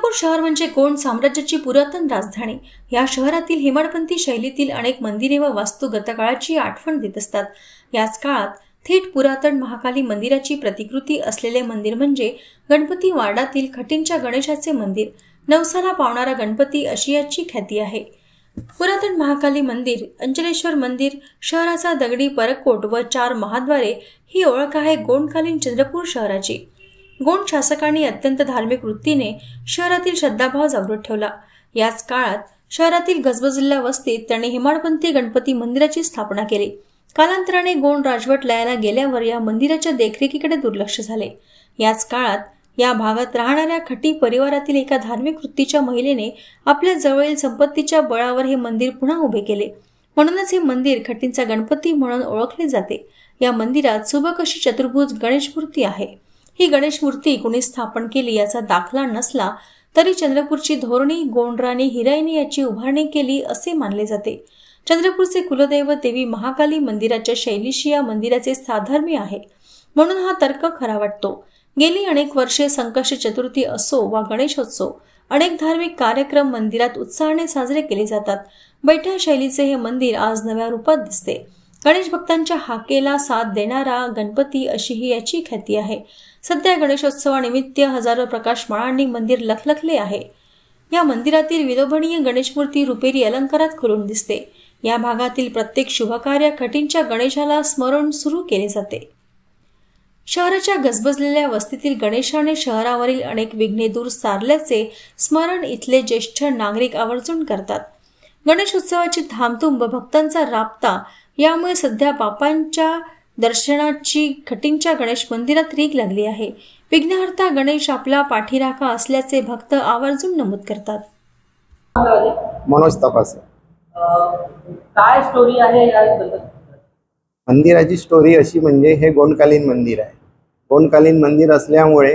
चंद्रपूर शहर म्हणजे गोंड साम्राज्याची पुरातन राजधानी। या शहरातील हेमाडपंथी शैलीतील अनेक मंदिरे व वास्तू गतकाळाची आठवण देत असतात। याच काळात थेट पुरातन महाकाली मंदिराची प्रतिकृती असलेले मंदिर म्हणजे गणपती वाडातील खटींच्या गणेशाचे मंदिर। नवसाला पावणारा गणपती अशी याची ख्याती आहे। पुरातन महाकाली मंदिर, अंचलेश्वर मंदिर, शहराचा दगडी परकोट व 4 महाद्वारे ही ओळख आहे गोंडकालीन चंद्रपूर शहराची। गोंड शासकांनी अत्यंत धार्मिक वृत्तीने शहरातील श्रद्धाभाव जागृत ठेवला। याच काळात शहरातील गजबजलेल्या वस्तीत त्यांनी हेमाडपंथी गणपती मंदिराची स्थापना केली। कालांतराने गोंड राजवट लयाला गेल्यावर या मंदिराच्या देखरेखीकडे दुर्लक्ष झाले। याच काळात या भागात राहणाऱ्या खटी परिवारातील एका धार्मिक वृत्तीच्या महिलेने आपल्या जवळील संपत्तीच्या बळावर हे मंदिर पुन्हा उभे केले। म्हणूनच हे मंदिर खटींचा गणपती म्हणून ओळखले जाते। या मंदिरात सुबक अशी चतुर्भुज गणेश मूर्ती आहे। ही गणेश मूर्ती कुणी स्थापन केली याचा दाखला नसला तरी चंद्रपूरची धोरणी गोंडराणी हिराईने याची उभारणी केली असे मानले जाते। चंद्रपूरचे कुलदैवत देवी महाकाली मंदिराच्या शैलीशी या मंदिराचे साधर्म्य आहे, म्हणून हा तर्क खरा वाटतो। गेली अनेक वर्षे संकष्टी चतुर्थी असो वा गणेशोत्सव, अनेक धार्मिक कार्यक्रम मंदिरात उत्साहाने साजरे केले जातात। बैठ्या शैलीचे हे मंदिर आज नव्या रूपात दिसते। गणेश भक्तांच्या हाकेला साथ देणारा गणपती अशी ही याची ख्याती आहे। सध्या गणेशोत्सवानिमित्त हजारो प्रकाशमाळांनी मंदिर लखलखले आहे। या मंदिरातील विलोभनीय गणेश मूर्ती रुपेरी अलंकारात खुलून दिसते। या भागातील प्रत्येक शुभकार्य खटींच्या गणेशाला स्मरून सुरू केले जाते। शहराच्या गजबजलेल्या वस्तीतील गणेशाने शहरावरील अनेक विघ्ने दूर सारल्याचे स्मरण इथले ज्येष्ठ नागरिक आवर्जून करतात। गणेशोत्सवाची धामधूम व भक्तांचा राबता यामुळे सध्या बापांच्या दर्शनाची खटींच्या गणेश मंदिरात रीघ लागली आहे। विघ्नहर्ता गणेश आपला पाठीराखा असल्याचे भक्त आवर्जून नमूद करतात। मनोज तपास काय स्टोरी आहे या मंदिराची? स्टोरी अशी म्हणजे हे गोंडकालीन मंदिर आहे। गोंडकालीन मंदिर असल्यामुळे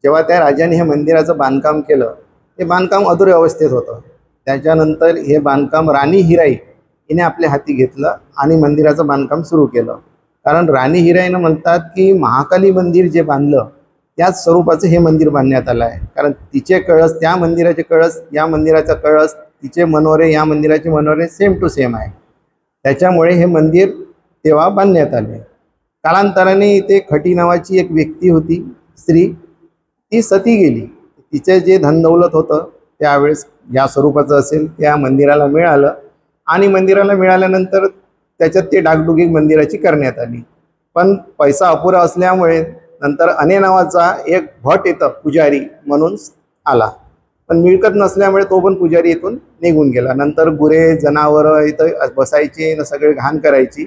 जेव्हा त्या राजाने हे मंदिराचं बांधकाम केलं, ते बांधकाम अधुरे अवस्थेत होतं। त्याच्यानंतर हे बांधकाम राणी हिराई हिने आपल्या हाती घेतलं आणि मंदिराचं बांधकाम सुरू केलं। कारण राणी हिराईनं म्हणतात की महाकाली मंदिर जे बांधलं त्याच स्वरूपाचं हे मंदिर बांधण्यात आलं आहे। कारण तिचे कळस, त्या मंदिराचे कळस, या मंदिराचा कळस, तिचे मनोरे, या मंदिराचे मनोरे सेम टू सेम आहे। त्याच्यामुळे हे मंदिर तेव्हा बांधण्यात आले। कालांतराने इथे खटी नावाची एक व्यक्ती होती, स्त्री, ती सती गेली। तिचे जे धनदौलत होतं त्यावेळेस या स्वरूपाचं असेल त्या मंदिराला मिळालं आणि मंदिराला मिळाल्यानंतर त्याच्यात ते डागडुगी मंदिराची करण्यात आली। पण पैसा अपुरा असल्यामुळे नंतर अने नावाचा एक भट येतं पुजारी म्हणून आला, पण मिळकत नसल्यामुळे तो पण पुजारी इथून निघून गेला। नंतर गुरे जनावरं इथं बसायचे न सगळे घाण करायची।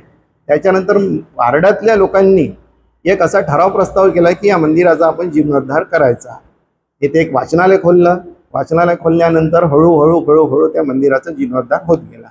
त्याच्यानंतर वार्डातल्या लोकांनी एक असा ठराव प्रस्ताव केला की या मंदिराचा आपण जीर्णोद्धार करायचा। इथे एक वाचनालय खोललं। वाचनालय खोलल्यानंतर हळूहळू त्या मंदिराचा जीर्णोद्धार होत गेला।